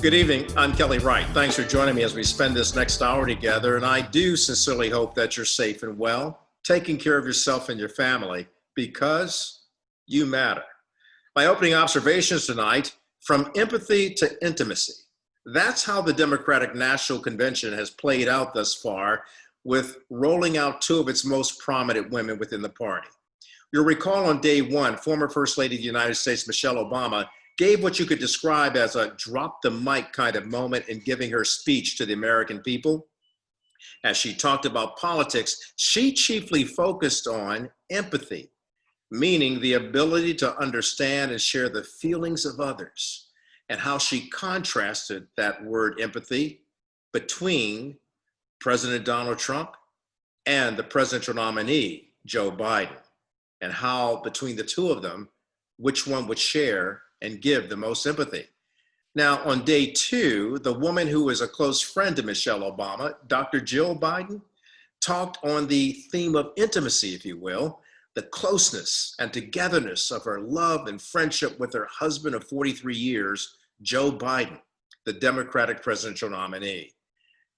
Good evening. I'm Kelly Wright. Thanks for joining me as we spend this next hour together. And I do sincerely hope that you're safe and well, taking care of yourself and your family because you matter. My opening observations tonight, from empathy to intimacy. That's how the Democratic National Convention has played out thus far, with rolling out two of its most prominent women within the party. You'll recall on day one, former First Lady of the United States, Michelle Obama, gave what you could describe as a drop the mic kind of moment in giving her speech to the American people. As she talked about politics, she chiefly focused on empathy, meaning the ability to understand and share the feelings of others, and how she contrasted that word empathy between President Donald Trump and the presidential nominee, Joe Biden, and how between the two of them, which one would share and give the most sympathy. Now, on day two, the woman who is a close friend to Michelle Obama, Dr. Jill Biden, talked on the theme of intimacy, if you will, the closeness and togetherness of her love and friendship with her husband of 43 years, Joe Biden, the Democratic presidential nominee.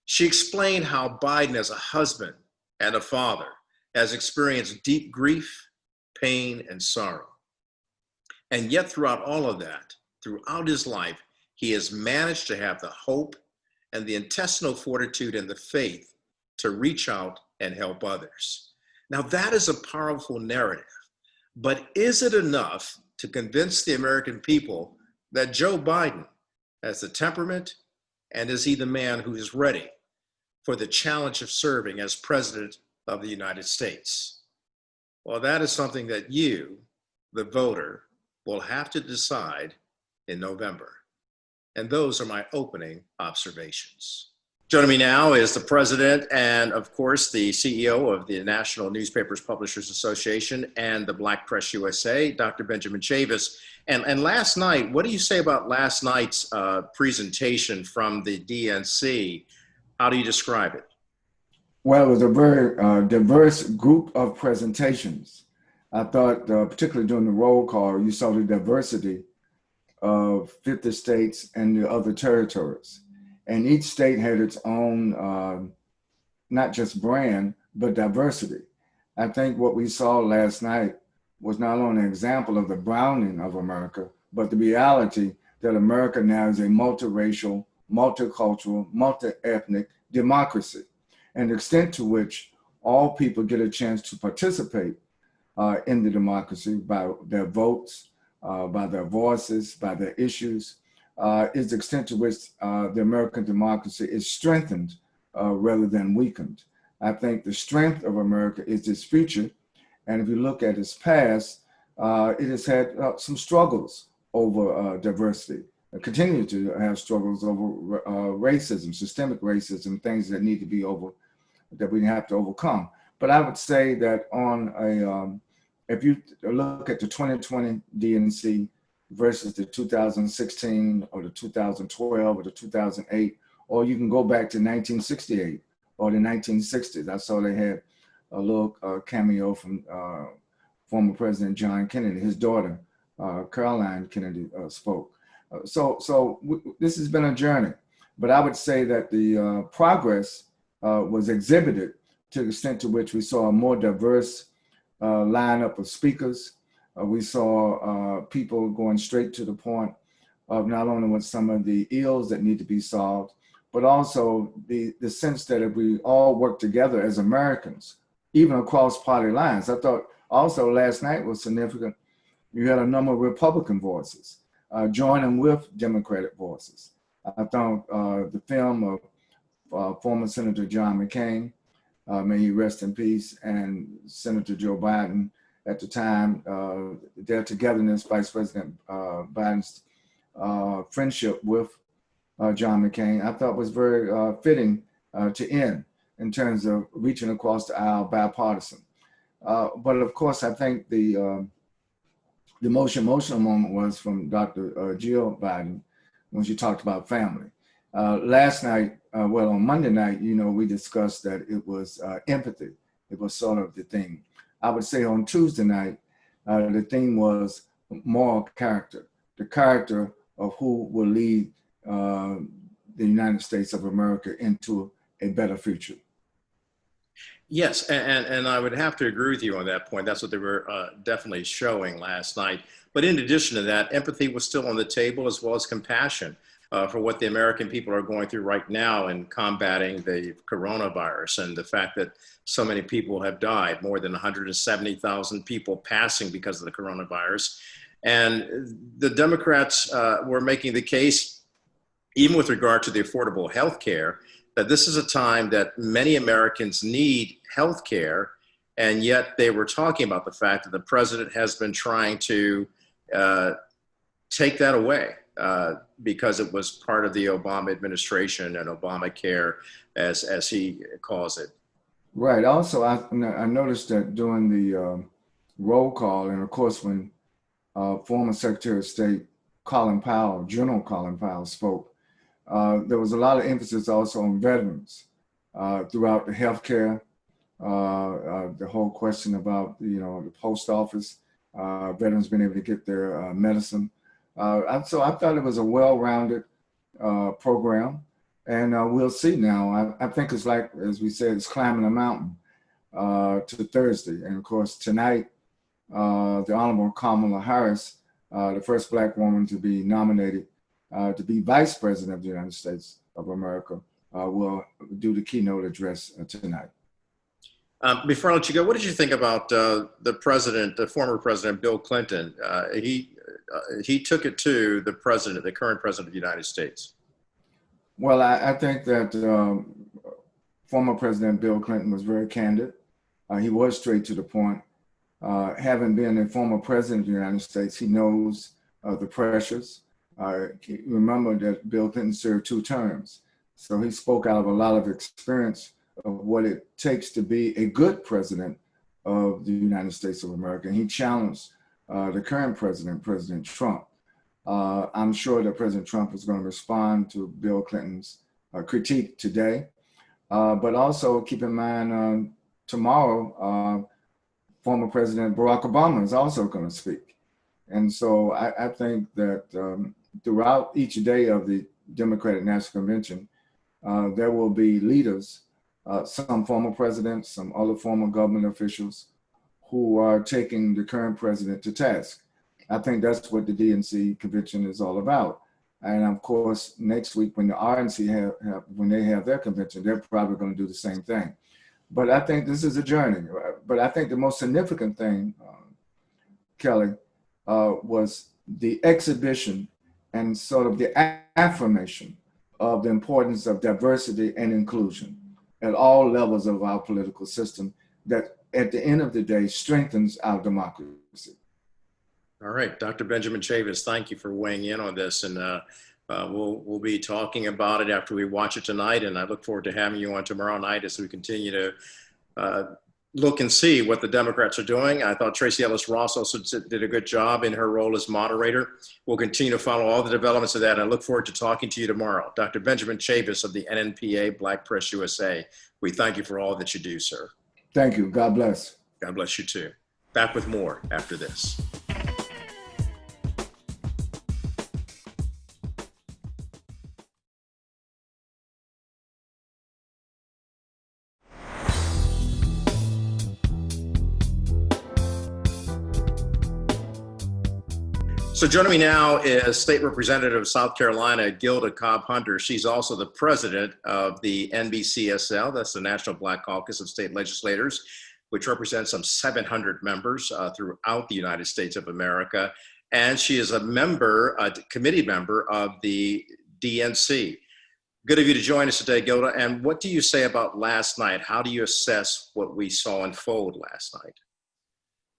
She explained how Biden, as a husband and a father, has experienced deep grief, pain, and sorrow. And yet throughout all of that, throughout his life, he has managed to have the hope and the intestinal fortitude and the faith to reach out and help others. Now that is a powerful narrative, but is it enough to convince the American people that Joe Biden has the temperament, and is he the man who is ready for the challenge of serving as president of the United States? Well, that is something that you, the voter, will have to decide in November. And those are my opening observations. Joining me now is the president and, of course, the CEO of the National Newspapers Publishers Association and the Black Press USA, Dr. Benjamin Chavis. And last night, what do you say about last night's presentation from the DNC? How do you describe it? Well, it was a very diverse group of presentations. I thought, particularly during the roll call, you saw the diversity of 50 states and the other territories. And each state had its own, not just brand, but diversity. I think what we saw last night was not only an example of the browning of America, but the reality that America now is a multiracial, multicultural, multi-ethnic democracy, and the extent to which all people get a chance to participate in the democracy by their votes, by their voices, by their issues, is the extent to which the American democracy is strengthened rather than weakened. I think the strength of America is its future. And if you look at its past, it has had some struggles over diversity, continue to have struggles over racism, systemic racism, things that need to be that we have to overcome. But I would say that on if you look at the 2020 DNC versus the 2016 or the 2012 or the 2008, or you can go back to 1968 or the 1960s. I saw they had a little cameo from former President John Kennedy. His daughter, Caroline Kennedy, spoke. So this has been a journey, but I would say that the progress was exhibited to the extent to which we saw a more diverse lineup of speakers. We saw people going straight to the point of not only what some of the ills that need to be solved, but also the sense that if we all work together as Americans, even across party lines. I thought also last night was significant. You had a number of Republican voices joining with Democratic voices. I thought the film of former Senator John McCain, may he rest in peace, and Senator Joe Biden at the time, their togetherness, Vice President Biden's friendship with John McCain, I thought was very fitting to end in terms of reaching across the aisle bipartisan. But of course, I think the most emotional moment was from Dr. Jill Biden when she talked about family. Last night, on Monday night, we discussed that it was empathy. It was sort of the theme. I would say on Tuesday night, the theme was moral character, the character of who will lead uh, the United States of America into a better future. Yes, and I would have to agree with you on that point. That's what they were definitely showing last night. But in addition to that, empathy was still on the table, as well as compassion for what the American people are going through right now in combating the coronavirus, and the fact that so many people have died, more than 170,000 people passing because of the coronavirus. And the Democrats were making the case, even with regard to the affordable health care, that this is a time that many Americans need health care. And yet they were talking about the fact that the president has been trying to take that away because it was part of the Obama administration and Obamacare, as he calls it. Right. Also, I noticed that during the roll call, and of course, when former Secretary of State Colin Powell, General Colin Powell, spoke, there was a lot of emphasis also on veterans throughout the healthcare, the whole question about, the post office, veterans being able to get their medicine. So I thought it was a well-rounded program, and we'll see now. I think it's like, as we said, it's climbing a mountain to Thursday. And of course, tonight, the Honorable Kamala Harris, the first Black woman to be nominated to be Vice President of the United States of America, will do the keynote address tonight. Before I let you go, what did you think about the former President Bill Clinton? He took it to the current president of the United States. Well, I think that former President Bill Clinton was very candid. He was straight to the point. Having been a former president of the United States, he knows the pressures. Remember that Bill Clinton served 2 terms. So he spoke out of a lot of experience of what it takes to be a good president of the United States of America. And he challenged the current president, President Trump. I'm sure that President Trump is going to respond to Bill Clinton's critique today. But also keep in mind, tomorrow, former President Barack Obama is also going to speak. And so I think that throughout each day of the Democratic National Convention, there will be leaders, some former presidents, some other former government officials who are taking the current president to task. I think that's what the DNC convention is all about. And of course, next week when the RNC when they have their convention, they're probably going to do the same thing. But I think this is a journey. But I think the most significant thing, Kelly, was the exhibition and sort of the affirmation of the importance of diversity and inclusion at all levels of our political system, that at the end of the day strengthens our democracy. All right, Dr. Benjamin Chavis, thank you for weighing in on this, and we'll be talking about it after we watch it tonight, and I look forward to having you on tomorrow night as we continue to look and see what the Democrats are doing. I thought Tracy Ellis Ross also did a good job in her role as moderator. We'll continue to follow all the developments of that, and I look forward to talking to you tomorrow. Dr. Benjamin Chavis of the NNPA Black Press USA, we thank you for all that you do, sir. Thank you. God bless. God bless you too. Back with more after this. So joining me now is State Representative of South Carolina, Gilda Cobb-Hunter. She's also the president of the NBCSL, that's the National Black Caucus of State Legislators, which represents some 700 members throughout the United States of America. And she is a committee member of the DNC. Good of you to join us today, Gilda. And what do you say about last night? How do you assess what we saw unfold last night?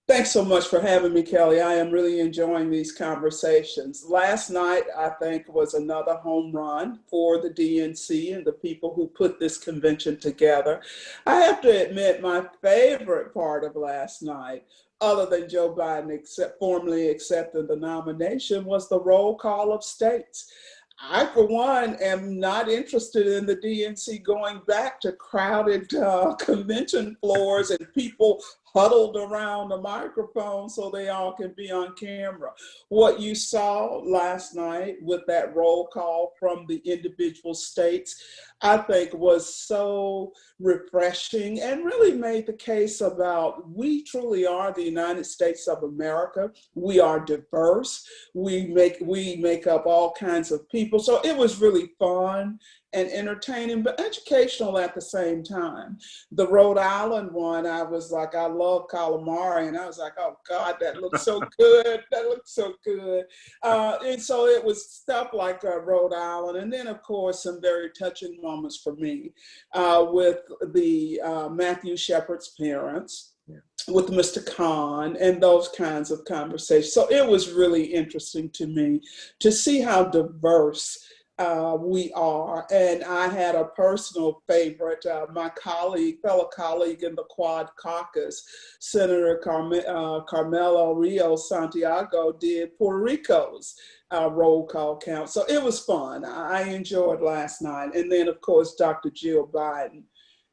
Thanks so much for having me, Kelly. I am really enjoying these conversations. Last night, I think, was another home run for the DNC and the people who put this convention together. I have to admit, my favorite part of last night, other than Joe Biden formally accepting the nomination, was the roll call of states. I, for one, am not interested in the DNC going back to crowded convention floors and people huddled around the microphone so they all can be on camera. What you saw last night with that roll call from the individual states, I think was so refreshing and really made the case about we truly are the United States of America. We are diverse. We make up all kinds of people. So it was really fun and entertaining, but educational at the same time. The Rhode Island one, I was like, I love calamari, and I was like, oh God, that looks so good. That looks so good. And so it was stuff like Rhode Island, and then of course some very touching moments for me with the Matthew Shepard's parents, with Mr. Khan, and those kinds of conversations. So it was really interesting to me to see how diverse we are. And I had a personal favorite, my fellow colleague in the Quad Caucus, Senator Carmelo Rio Santiago, did Puerto Rico's roll call count. So it was fun. I enjoyed last night. And then, of course, Dr. Jill Biden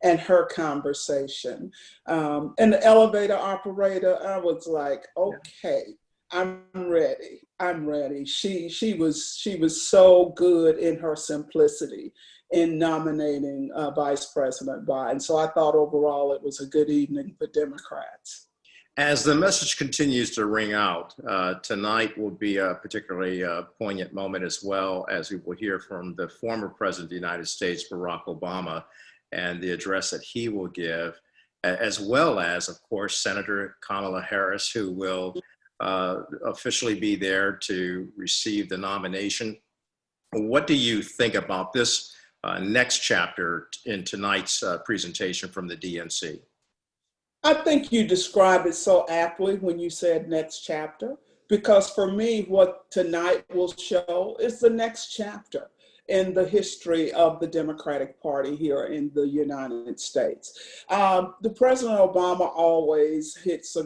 and her conversation. And the elevator operator, I was like, okay, I'm ready. I'm ready. She was so good in her simplicity in nominating Vice President Biden. So I thought overall it was a good evening for Democrats. As the message continues to ring out, tonight will be a particularly poignant moment, as well as we will hear from the former President of the United States, Barack Obama, and the address that he will give, as well as, of course, Senator Kamala Harris, who will officially be there to receive the nomination. What do you think about this next chapter in tonight's presentation from the DNC? I think you described it so aptly when you said next chapter, because for me, what tonight will show is the next chapter in the history of the Democratic Party here in the United States. The President Obama always hits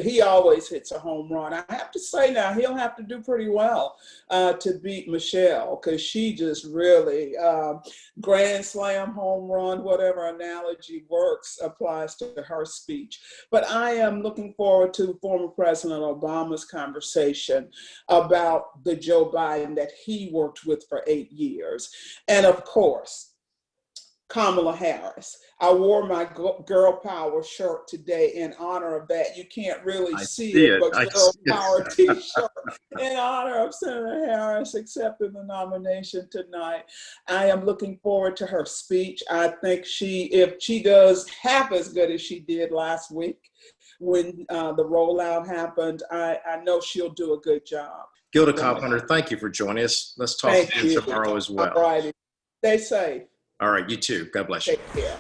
he always hits a home run. I have to say now, he'll have to do pretty well to beat Michelle, because she just really, grand slam, home run, whatever analogy works, applies to her speech. But I am looking forward to former President Obama's conversation about the Joe Biden that he worked with for 8 years. And of course, Kamala Harris. I wore my Girl Power shirt today in honor of that. You can't really see it, but Girl Power t-shirt in honor of Senator Harris accepting the nomination tonight. I am looking forward to her speech. I think if she does half as good as she did last week when the rollout happened, I know she'll do a good job. Gilda Cobb-Hunter, thank you for joining us. Let's talk to you tomorrow as well. All righty. Stay safe. All right, you too. God bless you. Take care.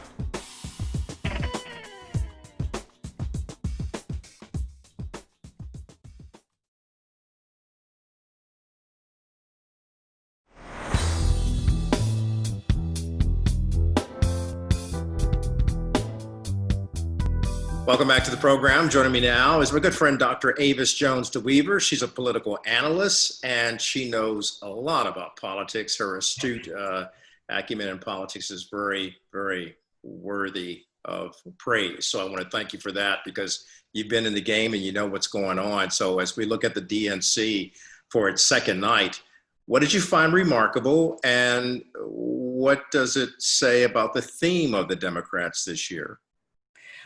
Welcome back to the program. Joining me now is my good friend, Dr. Avis Jones-DeWeaver. She's a political analyst, and she knows a lot about politics. Her astute acumen in politics is very, very worthy of praise. So I want to thank you for that, because you've been in the game and you know what's going on. So as we look at the DNC for its second night, what did you find remarkable, and what does it say about the theme of the Democrats this year?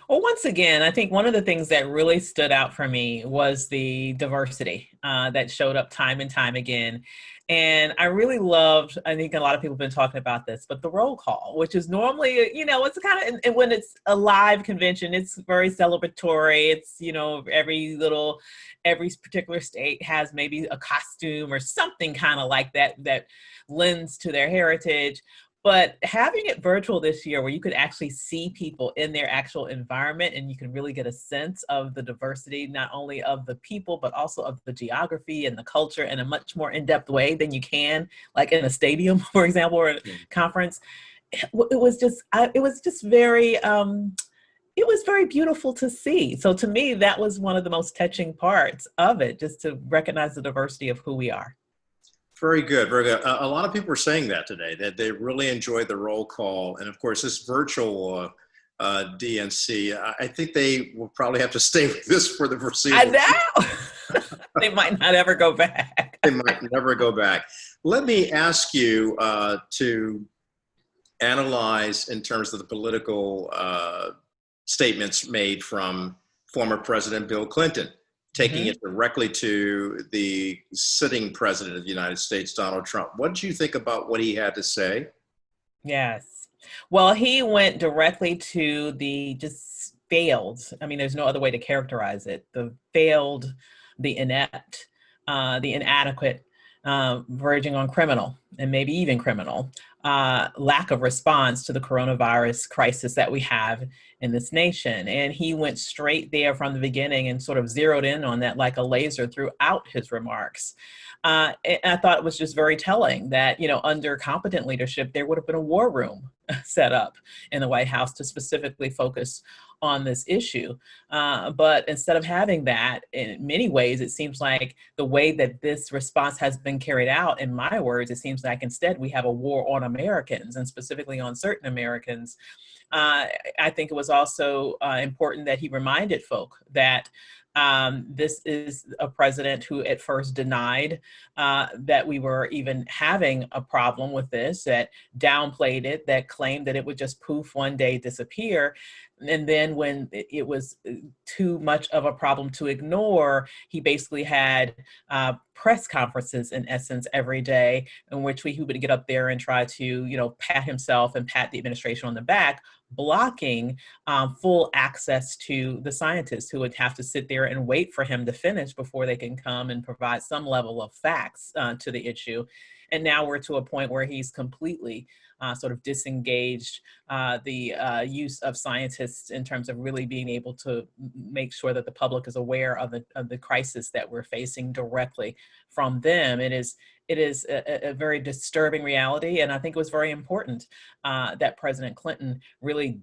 Well, once again, I think one of the things that really stood out for me was the diversity that showed up time and time again. And I really loved, I think a lot of people have been talking about this, but the roll call, which is normally, it's kind of, and when it's a live convention, it's very celebratory. It's, every particular state has maybe a costume or something kind of like that lends to their heritage. But having it virtual this year, where you could actually see people in their actual environment, and you can really get a sense of the diversity, not only of the people, but also of the geography and the culture in a much more in-depth way than you can, like in a stadium, for example, or a conference. It was very beautiful to see. So to me, that was one of the most touching parts of it, just to recognize the diversity of who we are. Very good, very good. A lot of people were saying that today, that they really enjoyed the roll call. And of course, this virtual DNC. I think they will probably have to stay with this for the I foreseeable. know. They might not ever go back. They might never go back. Let me ask you to analyze in terms of the political statements made from former President Bill Clinton, taking Mhm. it directly to the sitting president of the United States, Donald Trump. What did you think about what he had to say? Yes. Well, he went directly to the just failed. I mean, there's no other way to characterize it. The failed, the inept, the inadequate, verging on criminal, and maybe even criminal, lack of response to the coronavirus crisis that we have in this nation. And he went straight there from the beginning and sort of zeroed in on that like a laser throughout his remarks. And I thought it was just very telling that, you know, under competent leadership, there would have been a war room set up in the White House to specifically focus on this issue. But instead of having that, in many ways, it seems like the way that this response has been carried out, in my words, it seems like instead we have a war on Americans, and specifically on certain Americans. I think it was also important that he reminded folk that this is a president who at first denied that we were even having a problem with this, that downplayed it, that claimed that it would just poof one day disappear. And then when it was too much of a problem to ignore, he basically had press conferences in essence every day in which he would get up there and try to, you know, pat himself and pat the administration on the back, blocking full access to the scientists who would have to sit there and wait for him to finish before they can come and provide some level of facts to the issue. And now we're to a point where he's completely sort of disengaged the use of scientists in terms of really being able to make sure that the public is aware of the crisis that we're facing directly from them. It is a very disturbing reality, and I think it was very important that President Clinton really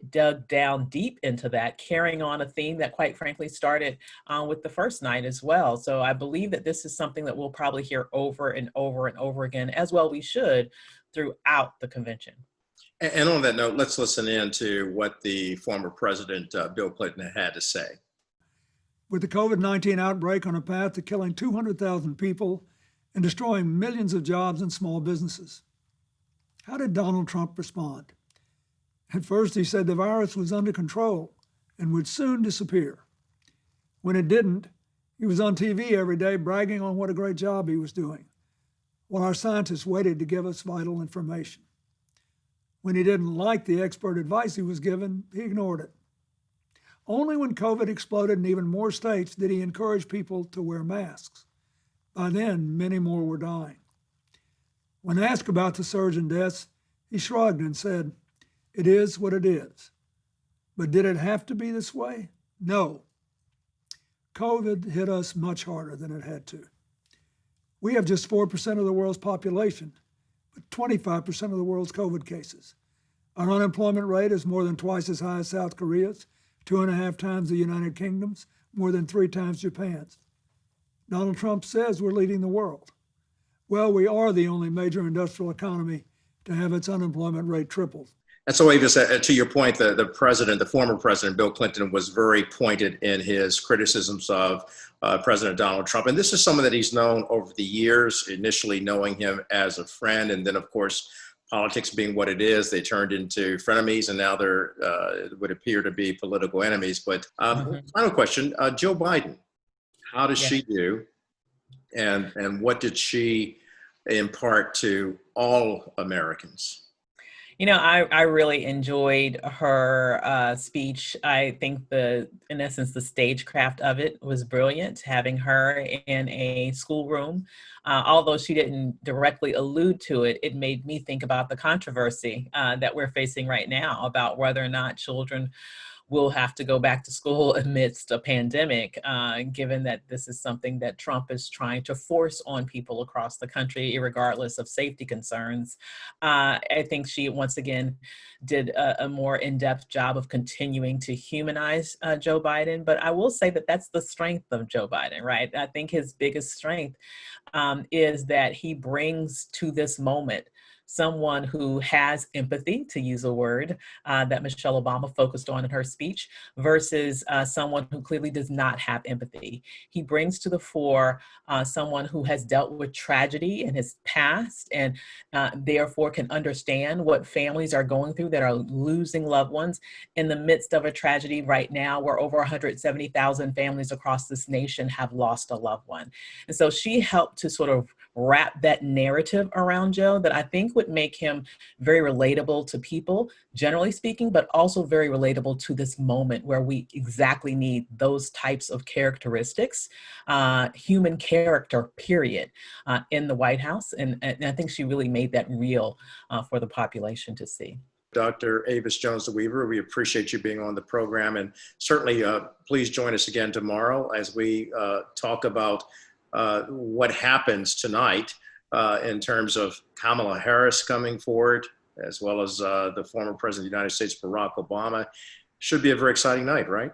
dug down deep into that, carrying on a theme that quite frankly started with the first night as well. So I believe that this is something that we'll probably hear over and over and over again, as well we should, throughout the convention. And on that note, let's listen in to what the former President Bill Clinton had to say. With the COVID-19 outbreak on a path to killing 200,000 people and destroying millions of jobs and small businesses, how did Donald Trump respond? At first, he said the virus was under control and would soon disappear. When it didn't, he was on TV every day bragging on what a great job he was doing, while our scientists waited to give us vital information. When he didn't like the expert advice he was given, he ignored it. Only when COVID exploded in even more states did he encourage people to wear masks. By then, many more were dying. When asked about the surge in deaths, he shrugged and said, "It is what it is." But did it have to be this way? No. COVID hit us much harder than it had to. We have just 4% of the world's population, but 25% of the world's COVID cases. Our unemployment rate is more than twice as high as South Korea's, 2.5 times the United Kingdom's, more than 3 times Japan's. Donald Trump says we're leading the world. Well, we are the only major industrial economy to have its unemployment rate tripled. And so, Avis, to your point, the former President Bill Clinton was very pointed in his criticisms of President Donald Trump. And this is someone that he's known over the years, initially knowing him as a friend. And then, of course, politics being what it is, they turned into frenemies, and now they're would appear to be political enemies. But final question, Joe Biden, how does she do? And what did she impart to all Americans? You know, I really enjoyed her speech. I think in essence, the stagecraft of it was brilliant, having her in a schoolroom. Although she didn't directly allude to it, it made me think about the controversy that we're facing right now about whether or not children will have to go back to school amidst a pandemic, given that this is something that Trump is trying to force on people across the country, regardless of safety concerns. I think she, once again, did a more in-depth job of continuing to humanize Joe Biden. But I will say that that's the strength of Joe Biden, right? I think his biggest strength is that he brings to this moment someone who has empathy, to use a word that Michelle Obama focused on in her speech, versus someone who clearly does not have empathy. He brings to the fore someone who has dealt with tragedy in his past and therefore can understand what families are going through that are losing loved ones in the midst of a tragedy right now where over 170,000 families across this nation have lost a loved one. And so she helped to sort of wrap that narrative around Joe that I think would make him very relatable to people, generally speaking, but also very relatable to this moment where we exactly need those types of characteristics, human character, period, in the White House. And I think she really made that real for the population to see. Dr. Avis Jones-DeWeaver, we appreciate you being on the program, and certainly please join us again tomorrow as we talk about what happens tonight in terms of Kamala Harris coming forward, as well as the former President of the United States, Barack Obama. Should be a very exciting night, right?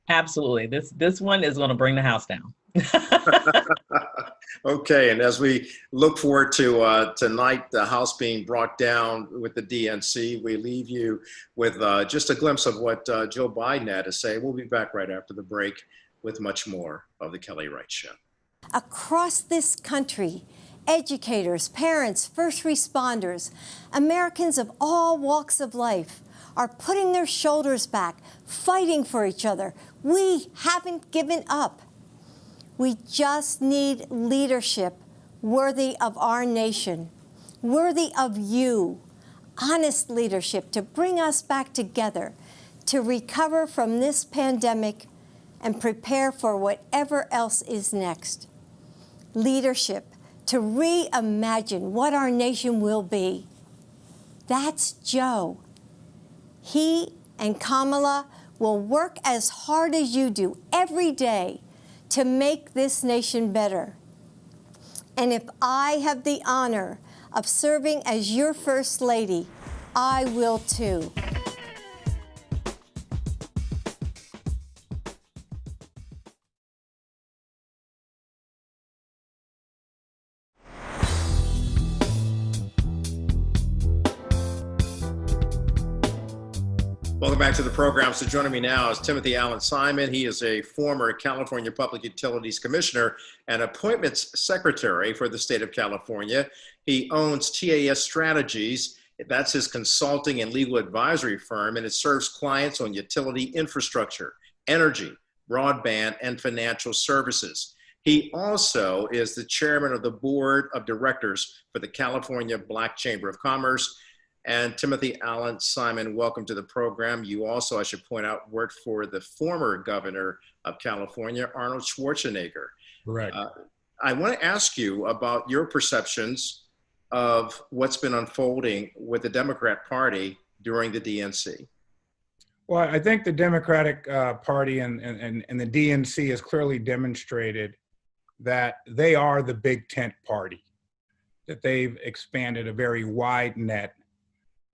Absolutely. This one is going to bring the house down. Okay, and as we look forward to tonight, the House being brought down with the DNC, we leave you with just a glimpse of what Joe Biden had to say. We'll be back right after the break with much more of the Kelly Wright Show. Across this country, educators, parents, first responders, Americans of all walks of life are putting their shoulders back, fighting for each other. We haven't given up. We just need leadership worthy of our nation, worthy of you, honest leadership to bring us back together, to recover from this pandemic and prepare for whatever else is next. Leadership to reimagine what our nation will be. That's Joe. He and Kamala will work as hard as you do every day to make this nation better. And if I have the honor of serving as your First Lady, I will too. Welcome back to the program. So joining me now is Timothy Allen Simon. He is a former California Public Utilities Commissioner and Appointments Secretary for the state of California. He owns TAS Strategies. That's his consulting and legal advisory firm, and it serves clients on utility infrastructure, energy, broadband, and financial services. He also is the chairman of the board of directors for the California Black Chamber of Commerce. And Timothy Allen Simon, welcome to the program. You also, I should point out, worked for the former governor of California, Arnold Schwarzenegger. Correct. I want to ask you about your perceptions of what's been unfolding with the Democrat Party during the DNC. Well, I think the Democratic Party and the DNC has clearly demonstrated that they are the big tent party, that they've expanded a very wide net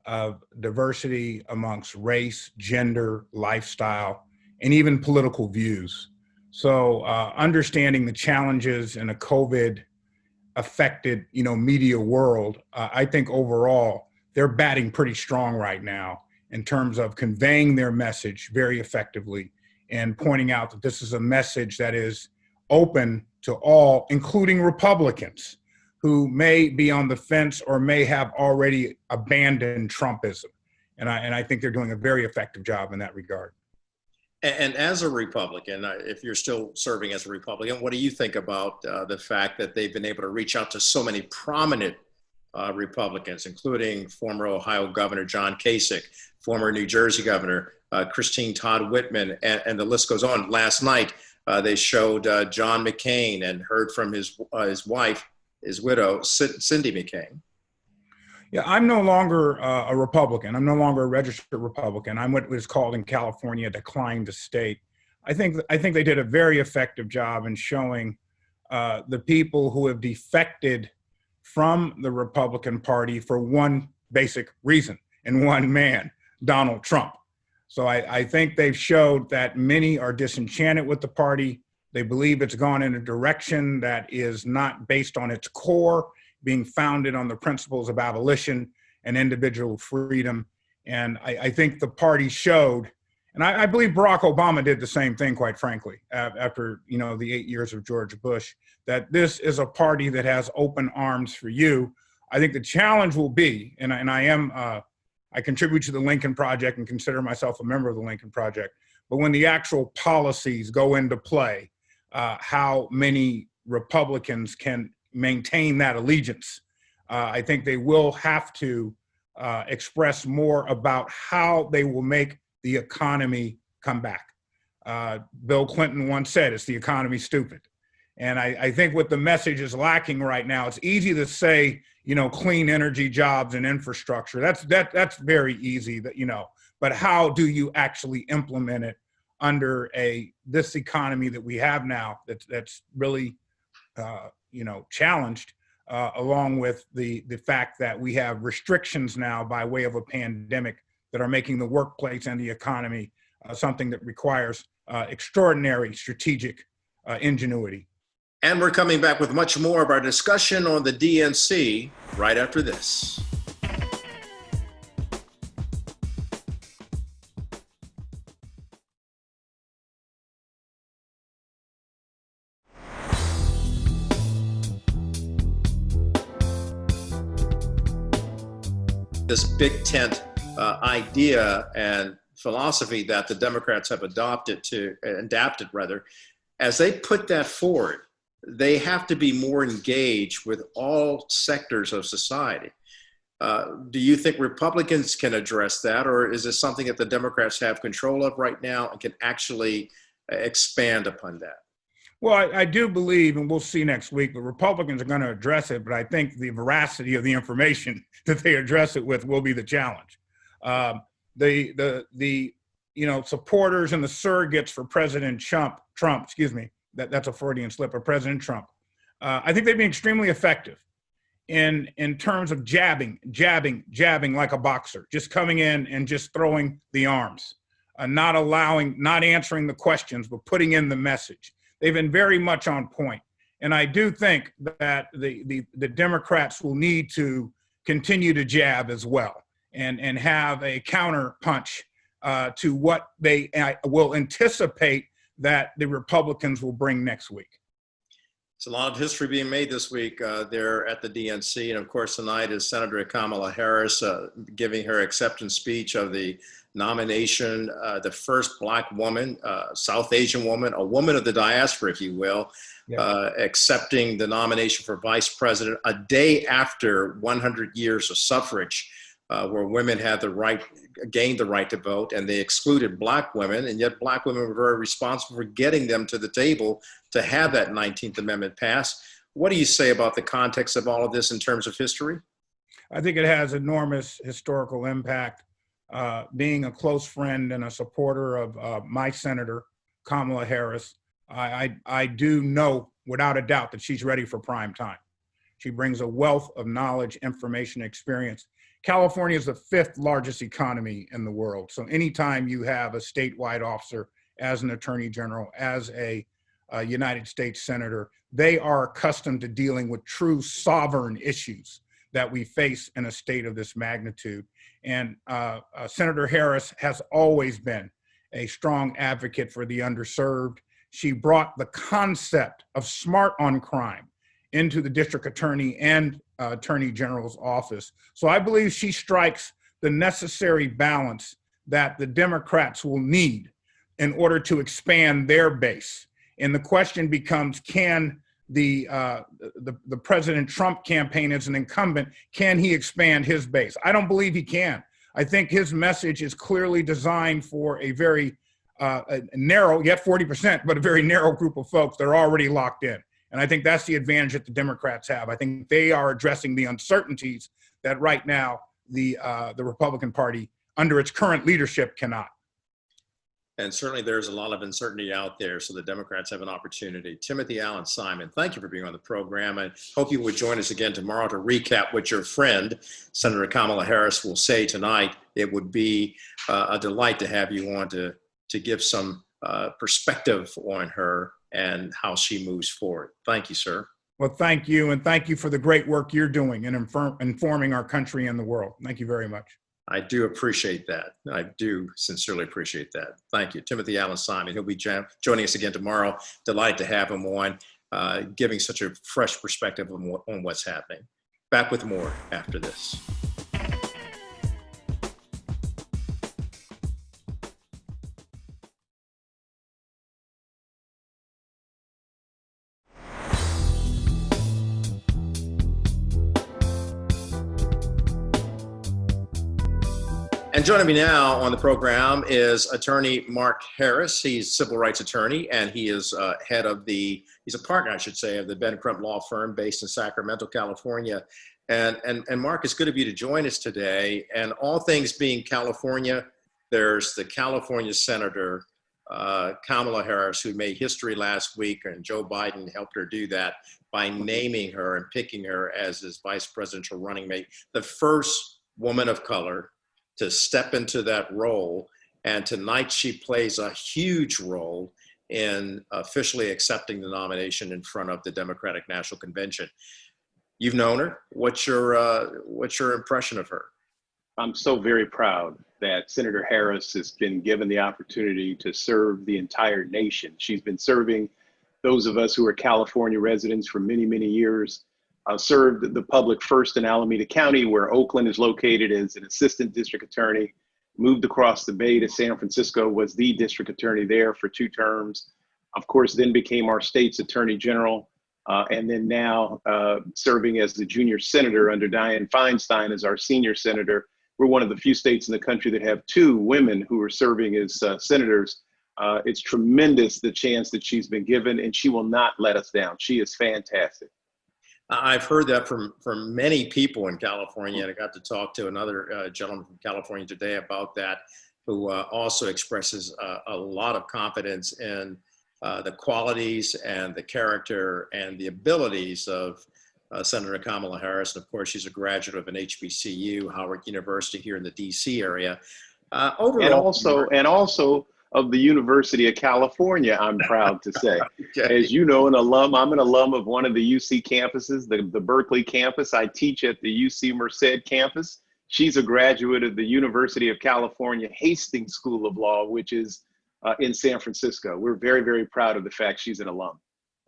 of diversity amongst race, gender, lifestyle, and even political views. So understanding the challenges in a COVID affected, media world, I think overall they're batting pretty strong right now in terms of conveying their message very effectively and pointing out that this is a message that is open to all, including Republicans, who may be on the fence or may have already abandoned Trumpism. And I think they're doing a very effective job in that regard. And as a Republican, if you're still serving as a Republican, what do you think about the fact that they've been able to reach out to so many prominent Republicans, including former Ohio Governor John Kasich, former New Jersey Governor Christine Todd Whitman, and the list goes on. Last night, they showed John McCain and heard from his wife, his widow, Cindy McCain. Yeah, I'm no longer a Republican. I'm no longer a registered Republican. I'm what is called in California a declined state. I think they did a very effective job in showing the people who have defected from the Republican Party for one basic reason and one man, Donald Trump. So I think they've showed that many are disenchanted with the party. They believe it's gone in a direction that is not based on its core, being founded on the principles of abolition and individual freedom. And I think the party showed, and I believe Barack Obama did the same thing, quite frankly, after the 8 years of George Bush, that this is a party that has open arms for you. I think the challenge will be, and I contribute to the Lincoln Project and consider myself a member of the Lincoln Project, but when the actual policies go into play, how many Republicans can maintain that allegiance. I think they will have to express more about how they will make the economy come back. Bill Clinton once said, "It's the economy, stupid." And I think what the message is lacking right now, it's easy to say, clean energy, jobs, and infrastructure. That's very easy, but how do you actually implement it under this economy that we have now that's really challenged, along with the fact that we have restrictions now by way of a pandemic that are making the workplace and the economy something that requires extraordinary strategic ingenuity. And we're coming back with much more of our discussion on the DNC right after this. This big tent idea and philosophy that the Democrats have adapted, as they put that forward, they have to be more engaged with all sectors of society. Do you think Republicans can address that, or is this something that the Democrats have control of right now and can actually expand upon that? Well, I do believe, and we'll see next week, the Republicans are going to address it, but I think the veracity of the information that they address it with will be the challenge. The supporters and the surrogates for President Trump, that's a Freudian slip, of President Trump. I think they've been extremely effective in terms of jabbing like a boxer, just coming in and just throwing the arms, not answering the questions, but putting in the message. They've been very much on point. And I do think that the Democrats will need to continue to jab as well and have a counter punch to what they will anticipate that the Republicans will bring next week. It's a lot of history being made this week there at the DNC. And of course, tonight is Senator Kamala Harris giving her acceptance speech of the nomination, the first Black woman, South Asian woman, a woman of the diaspora, if you will, accepting the nomination for vice president a day after 100 years of suffrage, where women had gained the right to vote, and they excluded Black women, and yet Black women were very responsible for getting them to the table to have that 19th Amendment passed. What do you say about the context of all of this in terms of history? I think it has enormous historical impact. Being a close friend and a supporter of my senator, Kamala Harris, I do know without a doubt that she's ready for prime time. She brings a wealth of knowledge, information, experience. California is the 5th largest economy in the world. So anytime you have a statewide officer as an attorney general, as a United States senator, they are accustomed to dealing with true sovereign issues that we face in a state of this magnitude. And Senator Harris has always been a strong advocate for the underserved. She brought the concept of smart on crime into the district attorney and attorney general's office. So I believe she strikes the necessary balance that the Democrats will need in order to expand their base. And the question becomes, can the President Trump campaign as an incumbent, can he expand his base? I don't believe he can. I think his message is clearly designed for a very narrow, yet 40%, but a very narrow group of folks that are already locked in. And I think that's the advantage that the Democrats have. I think they are addressing the uncertainties that right now the Republican Party, under its current leadership, cannot. And certainly there's a lot of uncertainty out there, so the Democrats have an opportunity. Timothy Allen Simon, thank you for being on the program. I hope you would join us again tomorrow to recap what your friend, Senator Kamala Harris, will say tonight. It would be a delight to have you on to give some perspective on her and how she moves forward. Thank you, sir. Well, thank you. And thank you for the great work you're doing in informing our country and the world. Thank you very much. I do appreciate that. I do sincerely appreciate that. Thank you. Timothy Allen Simon, he'll be joining us again tomorrow. Delighted to have him on, giving such a fresh perspective on what's happening. Back with more after this. And joining me now on the program is attorney Mark Harris. He's a civil rights attorney, and he is he's a partner, I should say, of the Ben Crump law firm based in Sacramento, California. And Mark, it's good of you to join us today. And all things being California, there's the California Senator, Kamala Harris, who made history last week, and Joe Biden helped her do that by naming her and picking her as his vice presidential running mate, the first woman of color to step into that role. And tonight she plays a huge role in officially accepting the nomination in front of the Democratic National Convention. You've known her. What's your impression of her? I'm so very proud that Senator Harris has been given the opportunity to serve the entire nation. She's been serving those of us who are California residents for many, many years. Served the public first in Alameda County, where Oakland is located, as an assistant district attorney, moved across the bay to San Francisco, was the district attorney there for 2 terms. Of course, then became our state's attorney general, and then now serving as the junior senator under Dianne Feinstein as our senior senator. We're one of the few states in the country that have 2 women who are serving as senators. It's tremendous, the chance that she's been given, and she will not let us down. She is fantastic. I've heard that from many people in California, and I got to talk to another gentleman from California today about that, who also expresses a lot of confidence in the qualities and the character and the abilities of Senator Kamala Harris. And of course, she's a graduate of an HBCU, Howard University here in the DC area. Overall, and also of the University of California, I'm proud to say. Okay. As you know, I'm an alum of one of the UC campuses, the Berkeley campus. I teach at the UC Merced campus. She's a graduate of the University of California Hastings School of Law, which is in San Francisco. We're very, very proud of the fact she's an alum.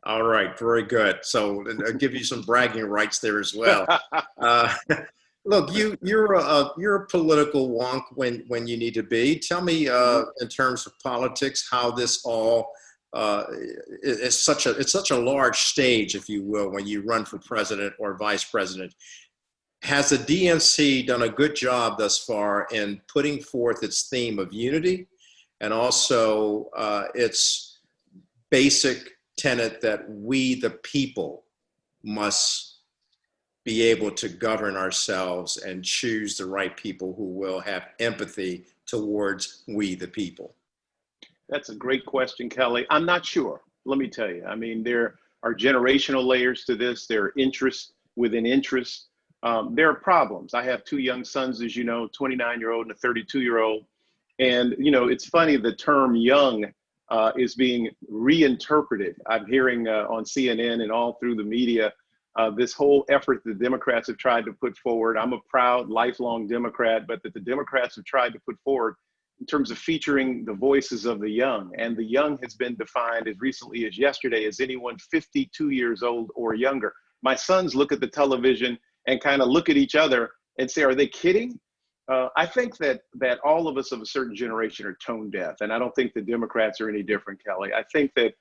All right, very good. So I'll give you some bragging rights there as well. Look, you're a political wonk when you need to be. Tell me, in terms of politics, how this all is such a large stage, if you will, when you run for president or vice president. Has the DNC done a good job thus far in putting forth its theme of unity, and also its basic tenet that we, the people, must be able to govern ourselves and choose the right people who will have empathy towards we, the people? That's a great question, Kelly. I'm not sure. Let me tell you. I mean, there are generational layers to this. There are interests within interests. There are problems. I have 2 young sons, as you know, 29-year-old and a 32-year-old. And, you know, it's funny, the term young is being reinterpreted. I'm hearing on CNN and all through the media, this whole effort the Democrats have tried to put forward. I'm a proud, lifelong Democrat, but that the Democrats have tried to put forward in terms of featuring the voices of the young. And the young has been defined as recently as yesterday as anyone 52 years old or younger. My sons look at the television and kind of look at each other and say, are they kidding? I think that all of us of a certain generation are tone deaf, and I don't think the Democrats are any different, Kelly. I think that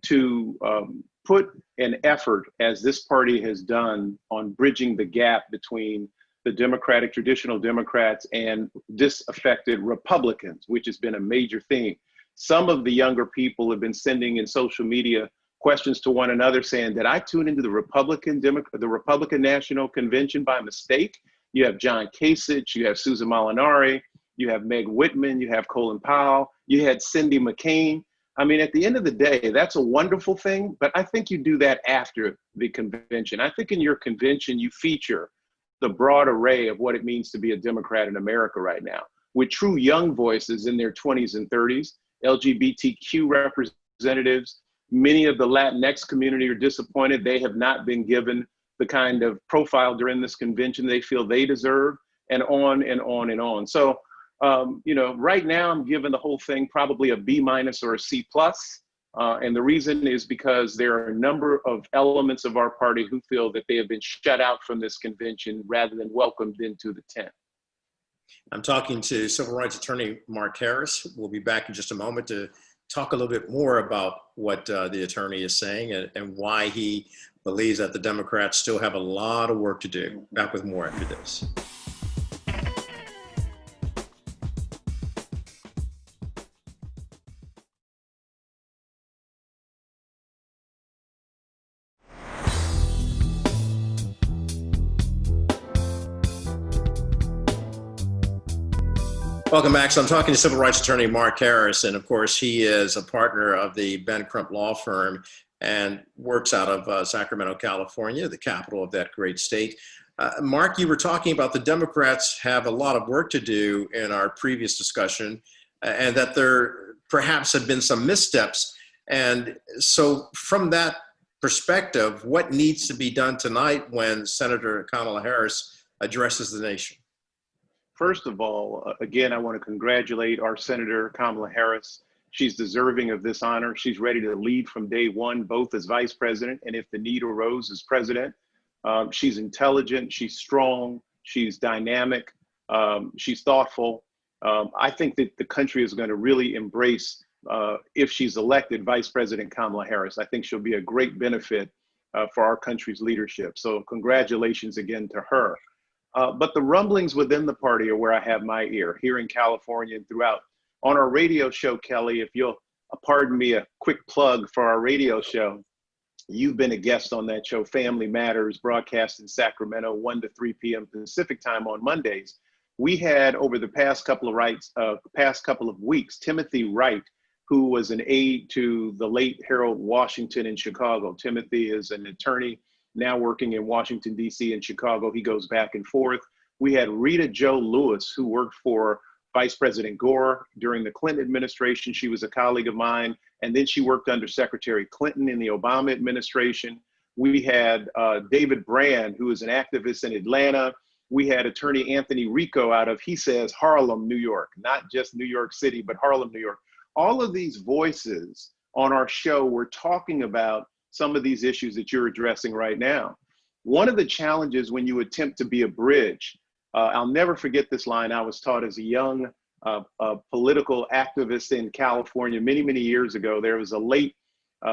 to put an effort, as this party has done, on bridging the gap between the Democratic, traditional Democrats, and disaffected Republicans, which has been a major theme. Some of the younger people have been sending in social media questions to one another saying, did I tune into the Republican National Convention by mistake? You have John Kasich, you have Susan Molinari, you have Meg Whitman, you have Colin Powell, you had Cindy McCain. I mean, at the end of the day, that's a wonderful thing, but I think you do that after the convention. I think in your convention, you feature the broad array of what it means to be a Democrat in America right now, with true young voices in their 20s and 30s, LGBTQ representatives, Many of the Latinx community are disappointed. They have not been given the kind of profile during this convention they feel they deserve, and on and on and on. So, right now I'm giving the whole thing probably a B- or a C+. And the reason is because there are a number of elements of our party who feel that they have been shut out from this convention rather than welcomed into the tent. I'm talking to civil rights attorney Mark Harris. We'll be back in just a moment to talk a little bit more about what the attorney is saying and why he believes that the Democrats still have a lot of work to do. Back with more after this. Welcome back. So I'm talking to civil rights attorney Mark Harris, and of course he is a partner of the Ben Crump law firm and works out of Sacramento, California, the capital of that great state. Mark, you were talking about the Democrats have a lot of work to do in our previous discussion, and that there perhaps have been some missteps. And so from that perspective, what needs to be done tonight when Senator Kamala Harris addresses the nation? First of all, again, I want to congratulate our Senator Kamala Harris. She's deserving of this honor. She's ready to lead from day one, both as vice president and if the need arose as president. She's intelligent, she's strong, she's dynamic, she's thoughtful. I think that the country is going to really embrace, if she's elected, Vice President Kamala Harris. I think she'll be a great benefit for our country's leadership. So congratulations again to her. But the rumblings within the party are where I have my ear, here in California and throughout. On our radio show, Kelly, if you'll pardon me a quick plug for our radio show, you've been a guest on that show, Family Matters, broadcast in Sacramento, 1 to 3 p.m. Pacific time on Mondays. We had, over the past couple of weeks, Timothy Wright, who was an aide to the late Harold Washington in Chicago. Timothy is an attorney now working in Washington, D.C. and Chicago. He goes back and forth. We had Rita Jo Lewis, who worked for Vice President Gore during the Clinton administration. She was a colleague of mine, and then she worked under Secretary Clinton in the Obama administration. We had David Brand, who is an activist in Atlanta. We had attorney Anthony Rico out of, he says, Harlem, New York, not just New York City, but Harlem, New York. All of these voices on our show were talking about some of these issues that you're addressing right now. One of the challenges when you attempt to be a bridge, I'll never forget this line I was taught as a young political activist in California many, many years ago. There was a late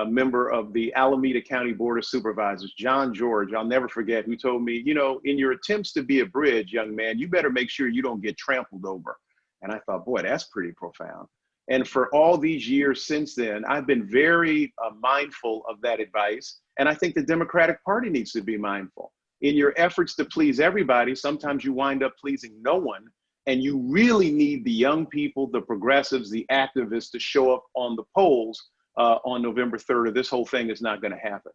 member of the Alameda County Board of Supervisors, John George, I'll never forget, who told me, you know, in your attempts to be a bridge, young man, you better make sure you don't get trampled over. And I thought, boy, that's pretty profound. And for all these years since then, I've been very mindful of that advice. And I think the Democratic Party needs to be mindful. In your efforts to please everybody, sometimes you wind up pleasing no one. And you really need the young people, the progressives, the activists to show up on the polls on November 3rd, or this whole thing is not going to happen.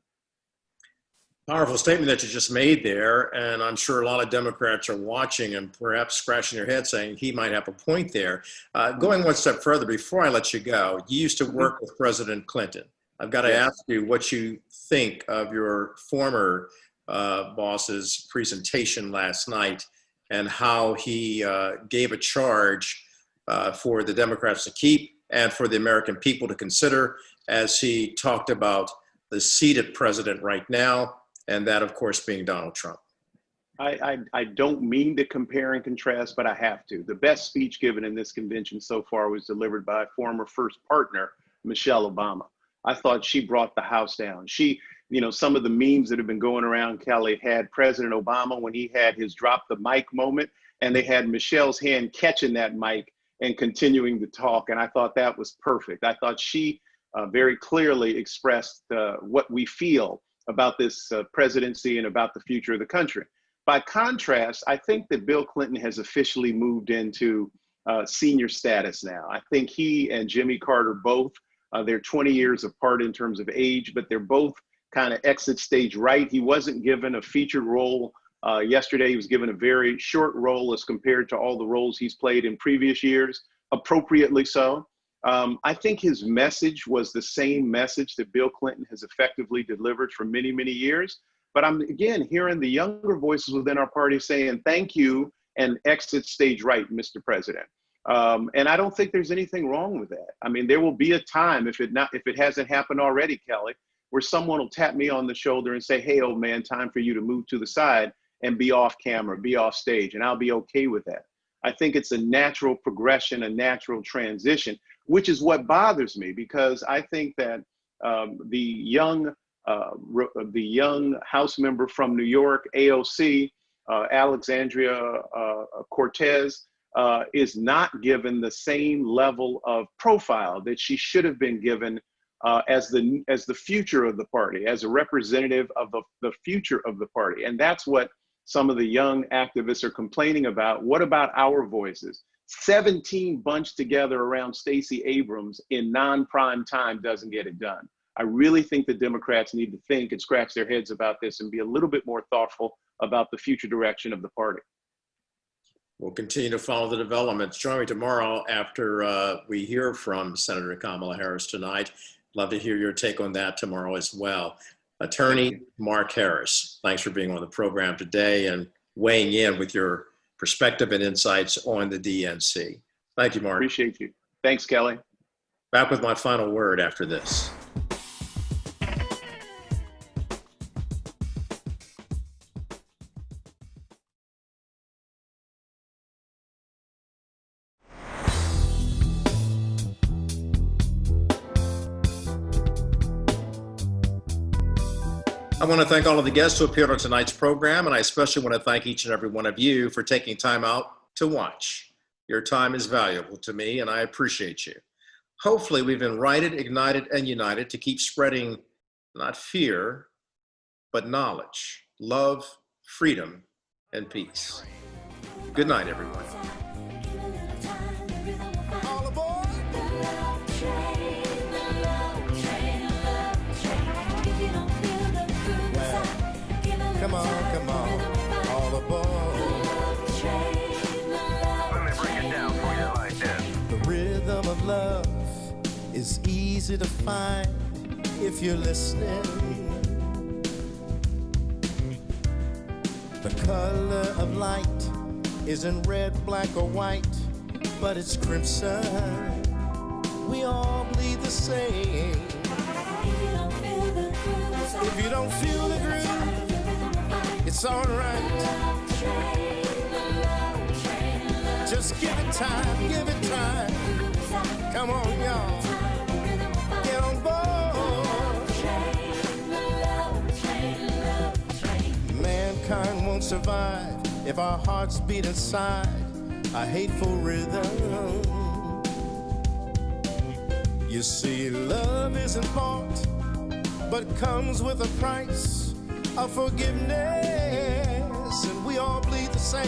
Powerful statement that you just made there, and I'm sure a lot of Democrats are watching and perhaps scratching their head saying he might have a point there. Going one step further, before I let you go, you used to work with President Clinton. I've got to ask you what you think of your former boss's presentation last night and how he gave a charge for the Democrats to keep and for the American people to consider as he talked about the seated president right now, and that, of course, being Donald Trump. I don't mean to compare and contrast, but I have to. The best speech given in this convention so far was delivered by former first partner, Michelle Obama. I thought she brought the house down. She, you know, some of the memes that have been going around, Kelly, had President Obama when he had his drop the mic moment, and they had Michelle's hand catching that mic and continuing to talk. And I thought that was perfect. I thought she very clearly expressed what we feel about this presidency and about the future of the country. By contrast, I think that Bill Clinton has officially moved into senior status now. I think he and Jimmy Carter both, they're 20 years apart in terms of age, but they're both kind of exit stage right. He wasn't given a featured role yesterday. He was given a very short role as compared to all the roles he's played in previous years, appropriately so. I think his message was the same message that Bill Clinton has effectively delivered for many, many years. But I'm, again, hearing the younger voices within our party saying, thank you, and exit stage right, Mr. President. And I don't think there's anything wrong with that. I mean, there will be a time, if it hasn't happened already, Kelly, where someone will tap me on the shoulder and say, hey, old man, time for you to move to the side and be off camera, be off stage, and I'll be okay with that. I think it's a natural progression, a natural transition, which is what bothers me, because I think that the young House member from New York, AOC, Alexandria Cortez, is not given the same level of profile that she should have been given as the future of the party, as a representative of the future of the party. And that's what some of the young activists are complaining about. What about our voices? 17 bunched together around Stacey Abrams in non-prime time doesn't get it done. I really think the Democrats need to think and scratch their heads about this and be a little bit more thoughtful about the future direction of the party. We'll continue to follow the developments. Join me tomorrow after we hear from Senator Kamala Harris tonight. Love to hear your take on that tomorrow as well. Attorney Mark Harris, thanks for being on the program today and weighing in with your perspective and insights on the DNC. Thank you, Mark. Appreciate you. Thanks, Kelly. Back with my final word after this. I want to thank all of the guests who appeared on tonight's program, and I especially want to thank each and every one of you for taking time out to watch. Your time is valuable to me, and I appreciate you. Hopefully, we've been righted, ignited, and united to keep spreading not fear, but knowledge, love, freedom, and peace. Good night, everyone. Come on, all aboard. Let me break it down for you like this. The rhythm of love is easy to find if you're listening. The color of light isn't red, black, or white, but it's crimson. We all bleed the same. If you don't feel the groove, it's alright. Just give it time, give it time. Come on, y'all. Get on board. Mankind won't survive if our hearts beat inside a hateful rhythm. You see, love isn't bought, but comes with a price of forgiveness, and we all bleed the same.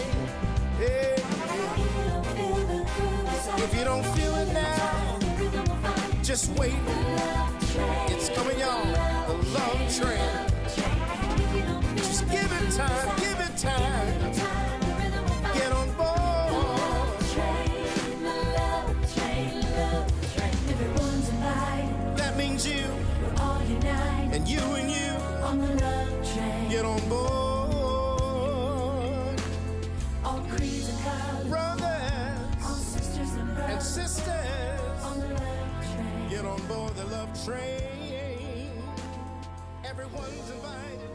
Yeah. If you don't feel it now, just wait. It's coming on, the love train. Just give it time, give it time. Get on board. Everyone's invited. That means you. We're all united. And you on the love train. Get on board. All creeds and colors. Brothers. All sisters and brothers. And sisters. On the love train. Get on board the love train. Everyone's invited.